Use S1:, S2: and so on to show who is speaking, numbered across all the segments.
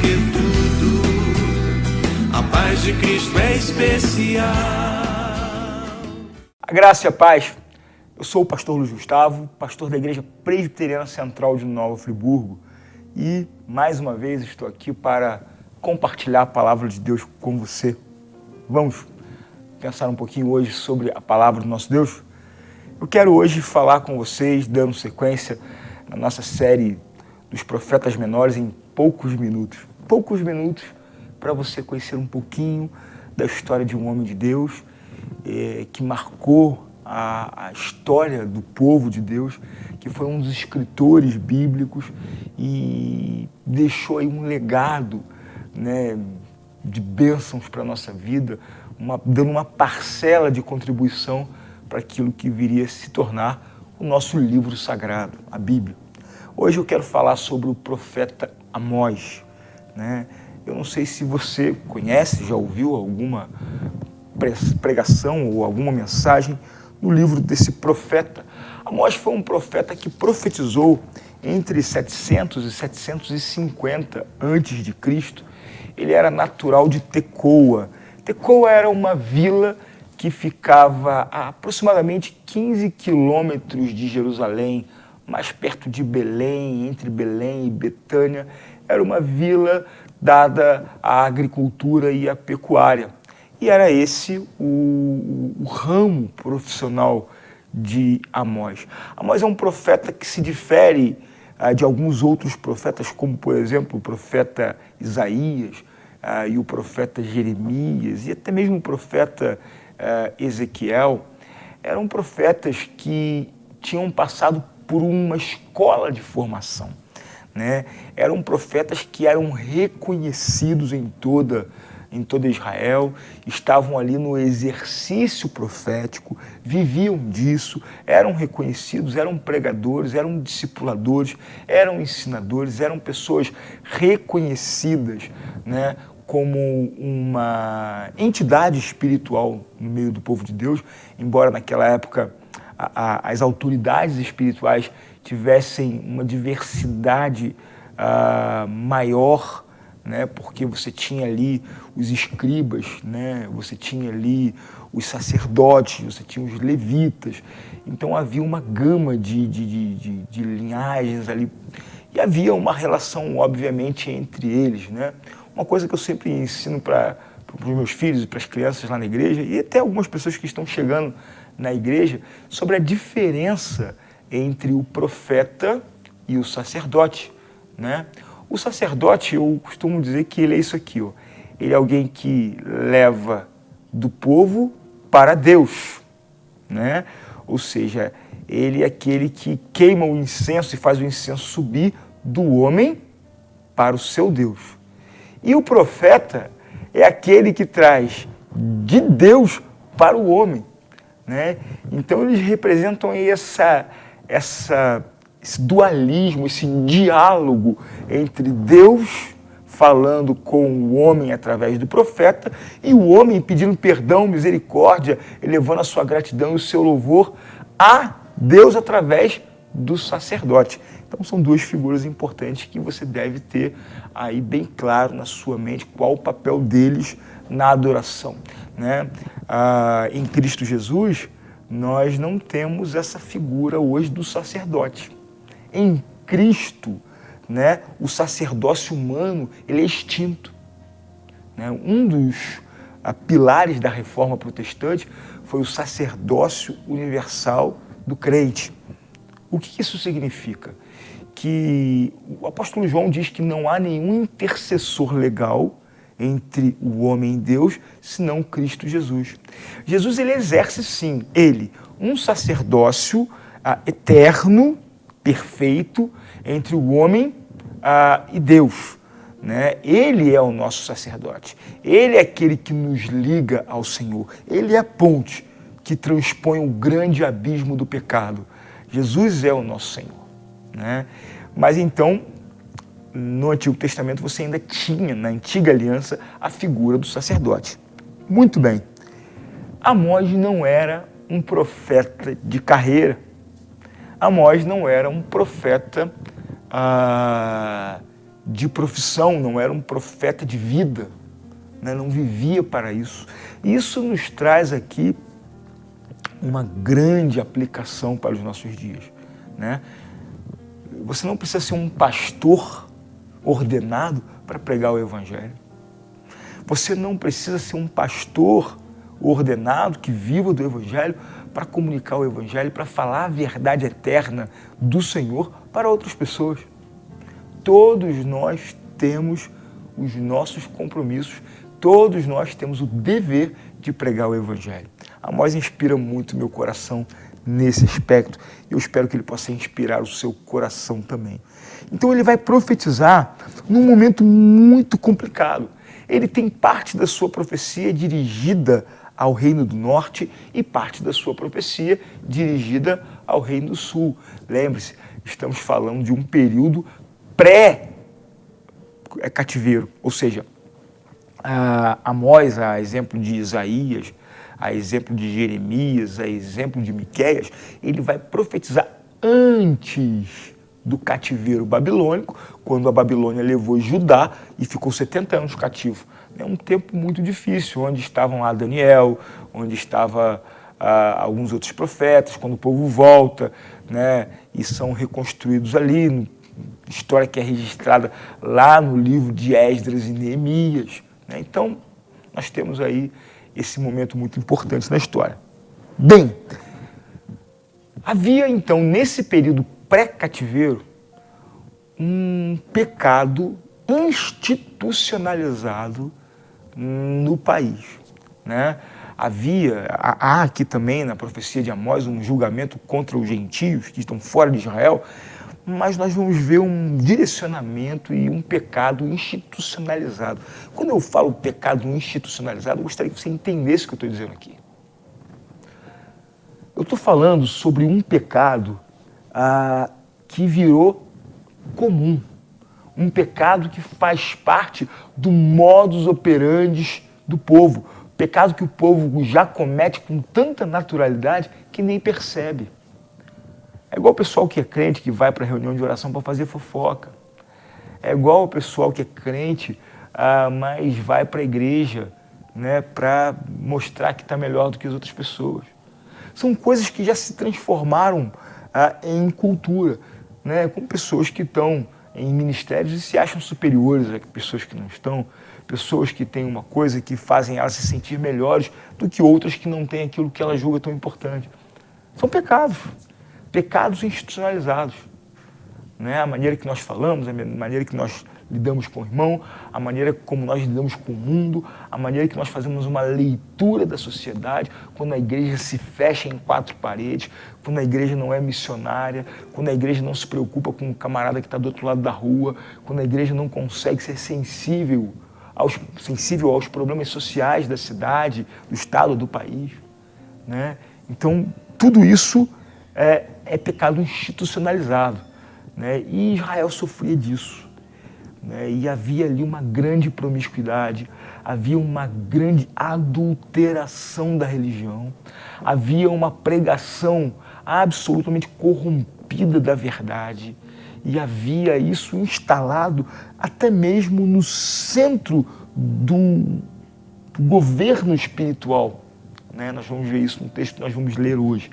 S1: que tudo, a paz de Cristo é especial.
S2: A graça e a paz. Eu sou o pastor Luiz Gustavo, pastor da Igreja Presbiteriana Central de Nova Friburgo, e mais uma vez estou aqui para compartilhar a palavra de Deus com você. Vamos pensar um pouquinho hoje sobre a palavra do nosso Deus? Eu quero hoje falar com vocês, dando sequência na nossa série dos profetas menores em poucos minutos. Poucos minutos para você conhecer um pouquinho da história de um homem de Deus que marcou a história do povo de Deus, que foi um dos escritores bíblicos e deixou aí um legado, né, de bênçãos para a nossa vida, dando uma parcela de contribuição para aquilo que viria a se tornar o nosso livro sagrado, a Bíblia. Hoje eu quero falar sobre o profeta Amós, né? Eu não sei se você conhece, já ouviu alguma pregação ou alguma mensagem no livro desse profeta. Amós foi um profeta que profetizou entre 700 e 750 a.C. Ele era natural de Tecoa. Tecoa era uma vila que ficava a aproximadamente 15 quilômetros de Jerusalém, mais perto de Belém, entre Belém e Betânia. Era uma vila dada à agricultura e à pecuária. E era esse o ramo profissional de Amós. Amós é um profeta que se difere de alguns outros profetas, como, por exemplo, o profeta Isaías e o profeta Jeremias, e até mesmo o profeta Ezequiel. Eram profetas que tinham passado por uma escola de formação, né? Eram profetas que eram reconhecidos em toda Israel, estavam ali no exercício profético, viviam disso, eram reconhecidos, eram pregadores, eram discipuladores, eram ensinadores, eram pessoas reconhecidas, né, como uma entidade espiritual no meio do povo de Deus, embora naquela época as autoridades espirituais tivessem uma diversidade maior, né, porque você tinha ali os escribas, né, você tinha ali os sacerdotes, você tinha os levitas, então havia uma gama de linhagens ali, e havia uma relação, obviamente, entre eles, né? Uma coisa que eu sempre ensino para os meus filhos e para as crianças lá na igreja, e até algumas pessoas que estão chegando na igreja, sobre a diferença entre o profeta e o sacerdote, né? O sacerdote, eu costumo dizer que ele é isso aqui, ó. Ele é alguém que leva do povo para Deus, né? Ou seja, ele é aquele que queima o incenso e faz o incenso subir do homem para o seu Deus. E o profeta é aquele que traz de Deus para o homem, né? Então eles representam aí esse dualismo, esse diálogo entre Deus falando com o homem através do profeta e o homem pedindo perdão, misericórdia, elevando a sua gratidão e o seu louvor a Deus através do sacerdote. Então são duas figuras importantes que você deve ter aí bem claro na sua mente qual o papel deles na adoração, né? Em Cristo Jesus, nós não temos essa figura hoje do sacerdote. Em Cristo, né, o sacerdócio humano ele é extinto, né? Um dos pilares da reforma protestante foi o sacerdócio universal do crente. O que isso significa? Que o apóstolo João diz que não há nenhum intercessor legal entre o homem e Deus, senão Cristo Jesus. Jesus ele exerce sim, um sacerdócio eterno, perfeito, entre o homem e Deus, né? Ele é o nosso sacerdote, ele é aquele que nos liga ao Senhor, ele é a ponte que transpõe o grande abismo do pecado. Jesus é o nosso Senhor, né? Mas então, no Antigo Testamento você ainda tinha, na Antiga Aliança, a figura do sacerdote. Muito bem, Amós não era um profeta de carreira. Amós não era um profeta de profissão, não era um profeta de vida, né? Não vivia para isso. Isso nos traz aqui uma grande aplicação para os nossos dias, né? Você não precisa ser um pastor ordenado para pregar o Evangelho. Você não precisa ser um pastor ordenado que viva do Evangelho para comunicar o Evangelho, para falar a verdade eterna do Senhor para outras pessoas. Todos nós temos os nossos compromissos, todos nós temos o dever de pregar o Evangelho. Amós inspira muito meu coração nesse aspecto e eu espero que ele possa inspirar o seu coração também. Então ele vai profetizar num momento muito complicado. Ele tem parte da sua profecia dirigida ao Reino do Norte e parte da sua profecia dirigida ao Reino do Sul. Lembre-se, estamos falando de um período pré-cativeiro, ou seja, Amós, a exemplo de Isaías, a exemplo de Jeremias, a exemplo de Miqueias, ele vai profetizar antes do cativeiro babilônico, quando a Babilônia levou Judá e ficou 70 anos cativo. É um tempo muito difícil, onde estavam lá Daniel, onde estavam alguns outros profetas, quando o povo volta, né, e são reconstruídos ali, história que é registrada lá no livro de Esdras e Neemias, né? Então, nós temos aí esse momento muito importante na história. Bem, havia então, nesse período pré-cativeiro, um pecado institucionalizado no país, né? Há aqui também na profecia de Amós um julgamento contra os gentios que estão fora de Israel, mas nós vamos ver um direcionamento e um pecado institucionalizado. Quando eu falo pecado institucionalizado, eu gostaria que você entendesse o que eu estou dizendo aqui. Eu estou falando sobre um pecado que virou comum, um pecado que faz parte do modus operandi do povo, pecado que o povo já comete com tanta naturalidade que nem percebe. É igual o pessoal que é crente, que vai para a reunião de oração para fazer fofoca. É igual o pessoal que é crente, mas vai para a igreja, né, para mostrar que está melhor do que as outras pessoas. São coisas que já se transformaram em cultura, né, com pessoas que estão em ministérios e se acham superiores a pessoas que não estão, pessoas que têm uma coisa que fazem elas se sentir melhores do que outras que não têm aquilo que ela julga tão importante. São pecados, pecados institucionalizados, né? A maneira que nós falamos, a maneira que nós lidamos com o irmão, a maneira como nós lidamos com o mundo, a maneira que nós fazemos uma leitura da sociedade, quando a igreja se fecha em quatro paredes, quando a igreja não é missionária, quando a igreja não se preocupa com o camarada que está do outro lado da rua, quando a igreja não consegue ser sensível aos problemas sociais da cidade, do estado, do país, né? Então, tudo isso é pecado institucionalizado, né? E Israel sofria disso, né? E havia ali uma grande promiscuidade, havia uma grande adulteração da religião, havia uma pregação absolutamente corrompida da verdade, e havia isso instalado até mesmo no centro do governo espiritual, né? Nós vamos ver isso no texto que nós vamos ler hoje,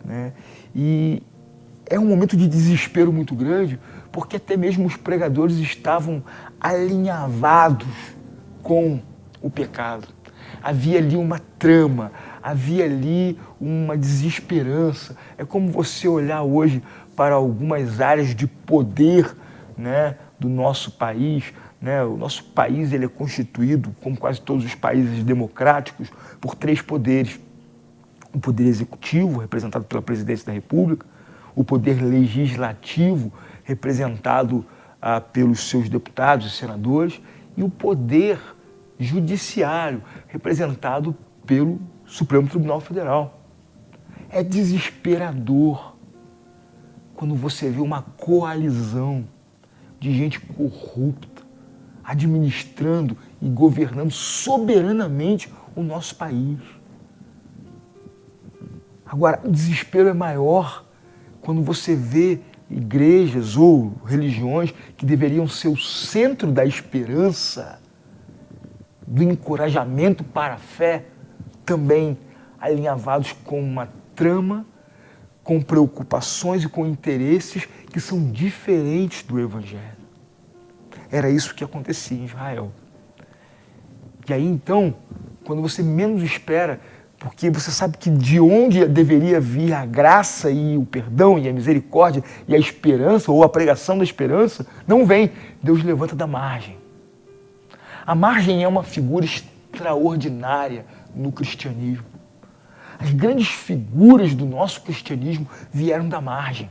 S2: né? E é um momento de desespero muito grande, porque até mesmo os pregadores estavam alinhavados com o pecado. Havia ali uma trama, havia ali uma desesperança. É como você olhar hoje para algumas áreas de poder, né, do nosso país, né? O nosso país ele é constituído, como quase todos os países democráticos, por três poderes. O poder executivo, representado pela presidência da República, o poder legislativo, representado pelos seus deputados e senadores, e o poder judiciário, representado pelo Supremo Tribunal Federal. É desesperador quando você vê uma coalizão de gente corrupta administrando e governando soberanamente o nosso país. Agora, o desespero é maior quando você vê igrejas ou religiões que deveriam ser o centro da esperança, do encorajamento para a fé, também alinhavados com uma trama, com preocupações e com interesses que são diferentes do Evangelho. Era isso que acontecia em Israel. E aí então, quando você menos espera, porque você sabe que de onde deveria vir a graça e o perdão e a misericórdia e a esperança, ou a pregação da esperança, não vem. Deus levanta da margem. A margem é uma figura extraordinária no cristianismo. As grandes figuras do nosso cristianismo vieram da margem.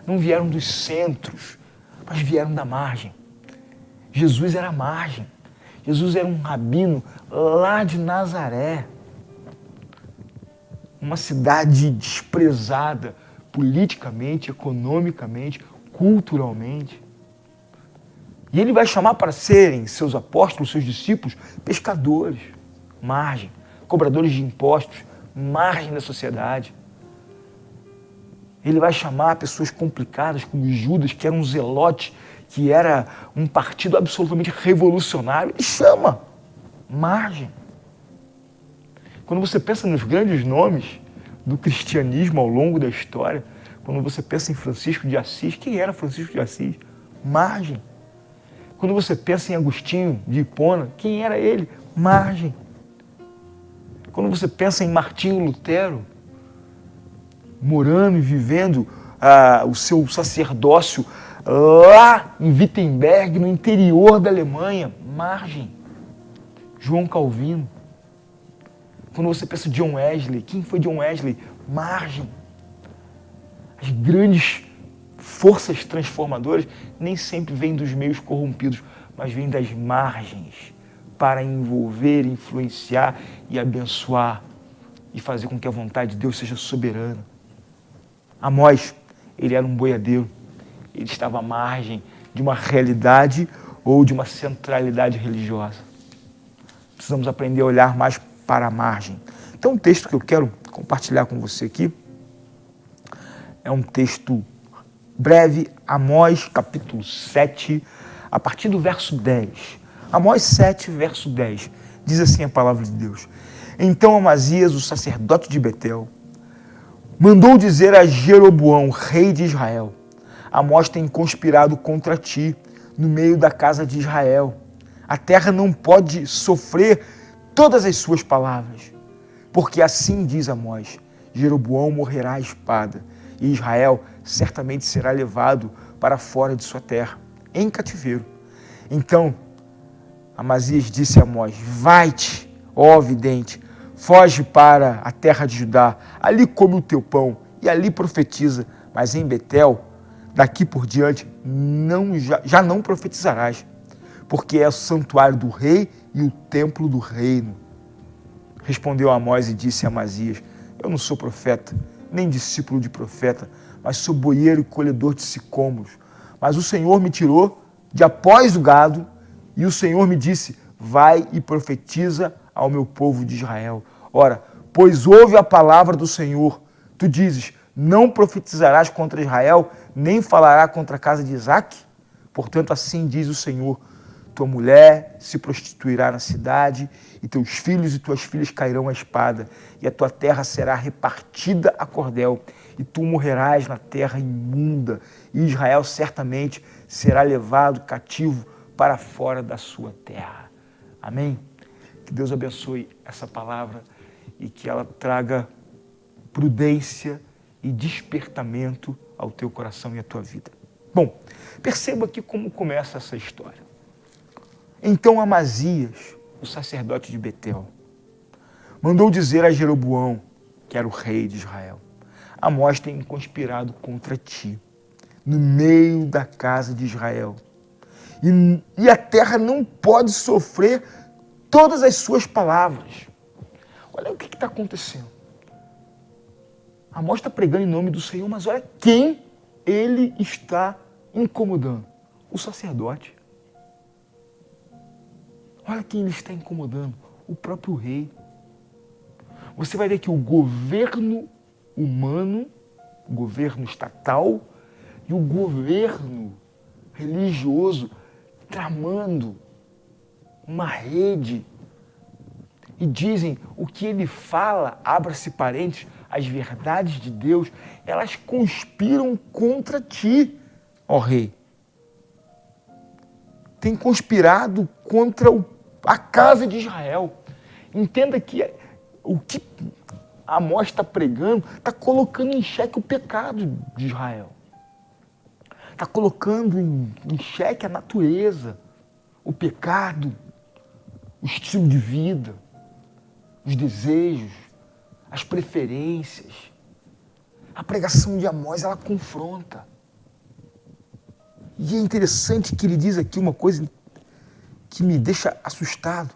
S2: Não vieram dos centros, mas vieram da margem. Jesus era a margem. Jesus era um rabino lá de Nazaré. Uma cidade desprezada politicamente, economicamente, culturalmente. E ele vai chamar para serem seus apóstolos, seus discípulos, pescadores, margem, cobradores de impostos, margem da sociedade. Ele vai chamar pessoas complicadas como Judas, que era um zelote, que era um partido absolutamente revolucionário. Ele chama margem. Quando você pensa nos grandes nomes do cristianismo ao longo da história, quando você pensa em Francisco de Assis, quem era Francisco de Assis? Margem. Quando você pensa em Agostinho de Hipona, quem era ele? Margem. Quando você pensa em Martinho Lutero, morando e vivendo o seu sacerdócio lá em Wittenberg, no interior da Alemanha, margem. João Calvino. Quando você pensa em John Wesley, quem foi John Wesley? Margem. As grandes forças transformadoras nem sempre vêm dos meios corrompidos, mas vêm das margens para envolver, influenciar e abençoar e fazer com que a vontade de Deus seja soberana. Amós, ele era um boiadeiro. Ele estava à margem de uma realidade ou de uma centralidade religiosa. Precisamos aprender a olhar mais para a margem. Então, um texto que eu quero compartilhar com você aqui é um texto breve, Amós, capítulo 7, a partir do verso 10. Amós 7, verso 10. Diz assim a palavra de Deus. Então Amazias, o sacerdote de Betel, mandou dizer a Jeroboão, rei de Israel: Amós tem conspirado contra ti no meio da casa de Israel. A terra não pode sofrer todas as suas palavras. Porque assim diz Amós: Jeroboão morrerá à espada, e Israel certamente será levado para fora de sua terra, em cativeiro. Então Amazias disse a Amós: vai-te, ó vidente, foge para a terra de Judá, ali come o teu pão e ali profetiza, mas em Betel, daqui por diante, já não profetizarás, porque é o santuário do rei e o templo do reino. Respondeu Amós e disse a Amazias: eu não sou profeta, nem discípulo de profeta, mas sou boieiro e colhedor de sicômoros. Mas o Senhor me tirou de após o gado, e o Senhor me disse: vai e profetiza ao meu povo de Israel. Ora, pois ouve a palavra do Senhor. Tu dizes: não profetizarás contra Israel, nem falará contra a casa de Isaque? Portanto, assim diz o Senhor: tua mulher se prostituirá na cidade, e teus filhos e tuas filhas cairão à espada, e a tua terra será repartida a cordel, e tu morrerás na terra imunda, e Israel certamente será levado cativo para fora da sua terra. Amém? Que Deus abençoe essa palavra e que ela traga prudência e despertamento ao teu coração e à tua vida. Bom, perceba aqui como começa essa história. Então Amazias, o sacerdote de Betel, mandou dizer a Jeroboão, que era o rei de Israel: Amós tem conspirado contra ti, no meio da casa de Israel. E a terra não pode sofrer todas as suas palavras. Olha o que está acontecendo. Amós está pregando em nome do Senhor, mas olha quem ele está incomodando. O sacerdote. Olha quem ele está incomodando. O próprio rei. Você vai ver que o governo humano, o governo estatal e o governo religioso tramando uma rede. E dizem, o que ele fala, abra-se parênteses, as verdades de Deus, elas conspiram contra ti, ó rei. Tem conspirado contra a casa de Israel. Entenda que o que Amós está pregando está colocando em xeque o pecado de Israel. Está colocando em xeque a natureza, o pecado, o estilo de vida, os desejos, as preferências. A pregação de Amós, ela confronta. E é interessante que ele diz aqui uma coisa que me deixa assustado,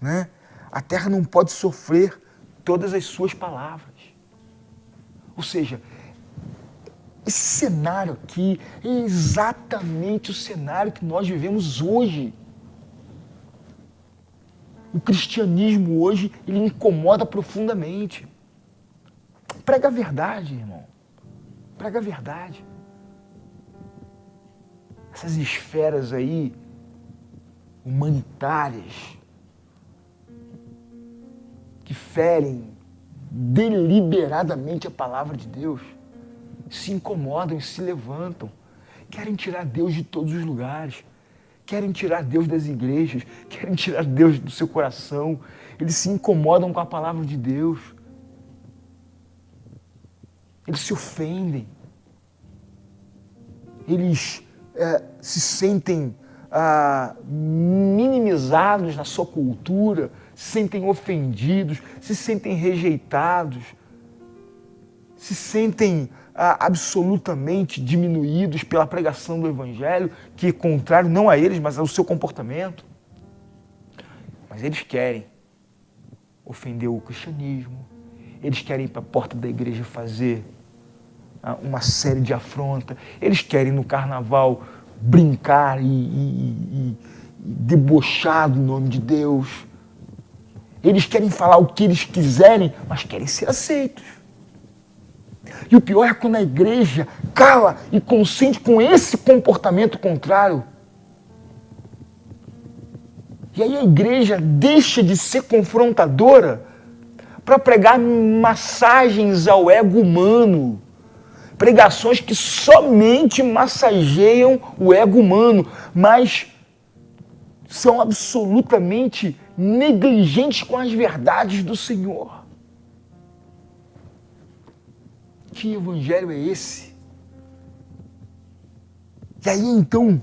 S2: né? A terra não pode sofrer todas as suas palavras. Ou seja, esse cenário aqui é exatamente o cenário que nós vivemos hoje. O cristianismo hoje, ele incomoda profundamente. Prega a verdade, irmão. Prega a verdade. Essas esferas aí, humanitárias, que ferem deliberadamente a palavra de Deus, se incomodam e se levantam. Querem tirar Deus de todos os lugares. Querem tirar Deus das igrejas. Querem tirar Deus do seu coração. Eles se incomodam com a palavra de Deus. Eles se ofendem. Eles se sentem minimizados na sua cultura, se sentem ofendidos, se sentem rejeitados, se sentem absolutamente diminuídos pela pregação do Evangelho, que é contrário não a eles, mas ao seu comportamento. Mas eles querem ofender o cristianismo, eles querem ir para a porta da igreja fazer uma série de afrontas, eles querem no carnaval brincar e debochar do nome de Deus. Eles querem falar o que eles quiserem, mas querem ser aceitos. E o pior é quando a igreja cala e consente com esse comportamento contrário. E aí a igreja deixa de ser confrontadora para pregar massagens ao ego humano. Pregações que somente massageiam o ego humano, mas são absolutamente negligentes com as verdades do Senhor. Que evangelho é esse? E aí então,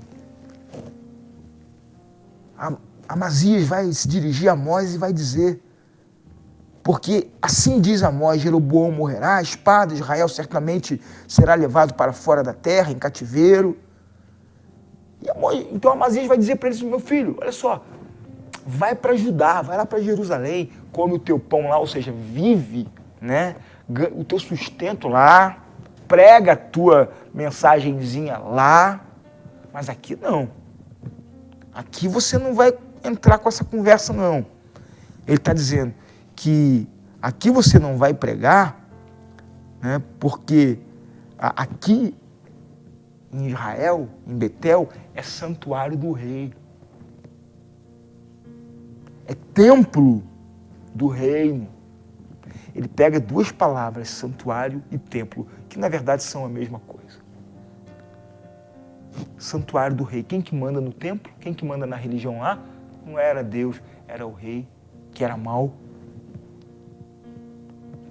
S2: Amazias vai se dirigir a Amós e vai dizer: porque assim diz Amós, Jeroboão morrerá, a espada, Israel certamente será levado para fora da terra, em cativeiro. E Amós, então Amazias vai dizer para ele: meu filho, olha só, vai para Judá, vai lá para Jerusalém, come o teu pão lá, ou seja, vive, né, o teu sustento lá, prega a tua mensagenzinha lá, mas aqui não. Aqui você não vai entrar com essa conversa, não. Ele está dizendo que aqui você não vai pregar, né, porque aqui em Israel, em Betel, é santuário do rei. É templo do reino. Ele pega duas palavras, santuário e templo, que na verdade são a mesma coisa. Santuário do rei. Quem que manda no templo? Quem que manda na religião lá? Não era Deus, era o rei, que era mau.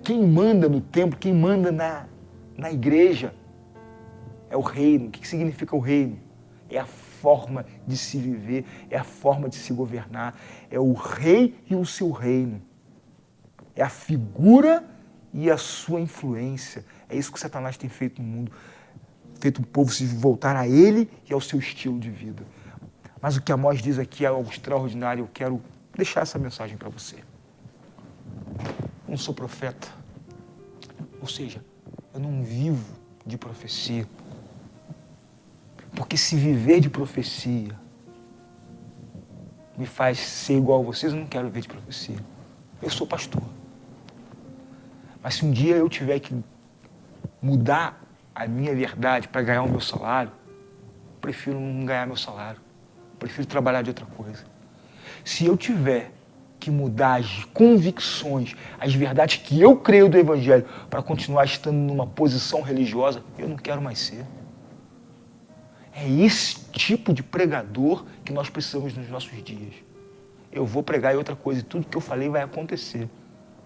S2: Quem manda no templo, quem manda na igreja é o reino. O que significa o reino? É a forma de se viver, é a forma de se governar. É o rei e o seu reino. É a figura e a sua influência. É isso que Satanás tem feito no mundo. Feito o povo se voltar a ele e ao seu estilo de vida. Mas o que Amós diz aqui é algo extraordinário. Eu quero deixar essa mensagem para você. Eu não sou profeta. Ou seja, eu não vivo de profecia. Porque se viver de profecia me faz ser igual a vocês, eu não quero viver de profecia. Eu sou pastor. Mas se um dia eu tiver que mudar a minha verdade para ganhar o meu salário, prefiro não ganhar meu salário. Prefiro trabalhar de outra coisa. Se eu tiver que mudar as convicções, as verdades que eu creio do Evangelho para continuar estando numa posição religiosa, eu não quero mais ser. É esse tipo de pregador que nós precisamos nos nossos dias. Eu vou pregar em outra coisa e tudo que eu falei vai acontecer.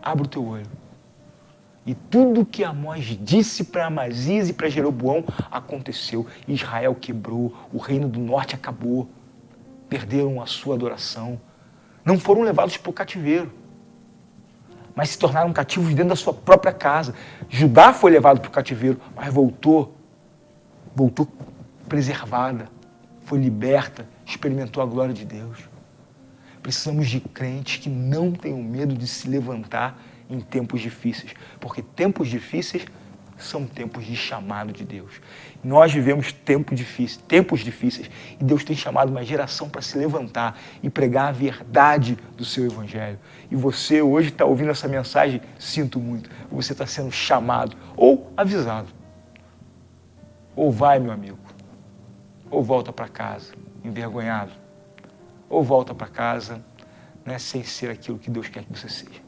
S2: Abra o teu olho. E tudo que Amós disse para Amazias e para Jeroboão aconteceu. Israel quebrou, o reino do norte acabou. Perderam a sua adoração. Não foram levados para o cativeiro, mas se tornaram cativos dentro da sua própria casa. Judá foi levado para o cativeiro, mas voltou preservada, foi liberta, experimentou a glória de Deus. Precisamos de crentes que não tenham medo de se levantar em tempos difíceis, porque tempos difíceis são tempos de chamado de Deus. Nós vivemos tempos difíceis, e Deus tem chamado uma geração para se levantar e pregar a verdade do seu Evangelho. E você hoje está ouvindo essa mensagem, sinto muito, você está sendo chamado ou avisado. Ou vai, meu amigo, ou volta para casa envergonhado, ou volta para casa, né, sem ser aquilo que Deus quer que você seja.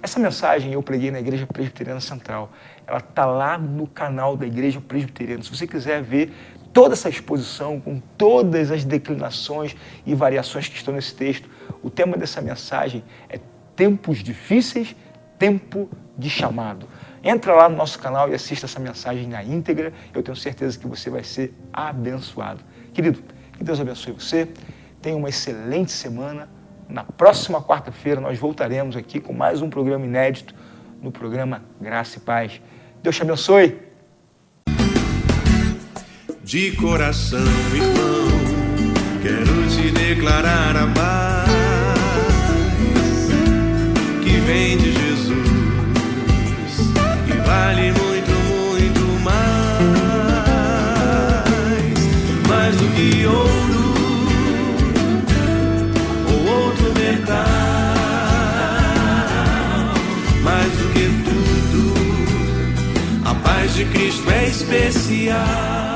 S2: Essa mensagem eu preguei na Igreja Presbiteriana Central. Ela está lá no canal da Igreja Presbiteriana. Se você quiser ver toda essa exposição, com todas as declinações e variações que estão nesse texto, o tema dessa mensagem é tempos difíceis, tempo de chamado. Entra lá no nosso canal e assista essa mensagem na íntegra. Eu tenho certeza que você vai ser abençoado. Querido, que Deus abençoe você. Tenha uma excelente semana. Na próxima quarta-feira nós voltaremos aqui com mais um programa inédito no programa Graça e Paz. Deus te abençoe.
S1: De coração, irmão, quero te declarar a paz que vem de Jesus e vale muito, muito mais do que ouro ou outro metal, mais do que tudo, a paz de Cristo é especial.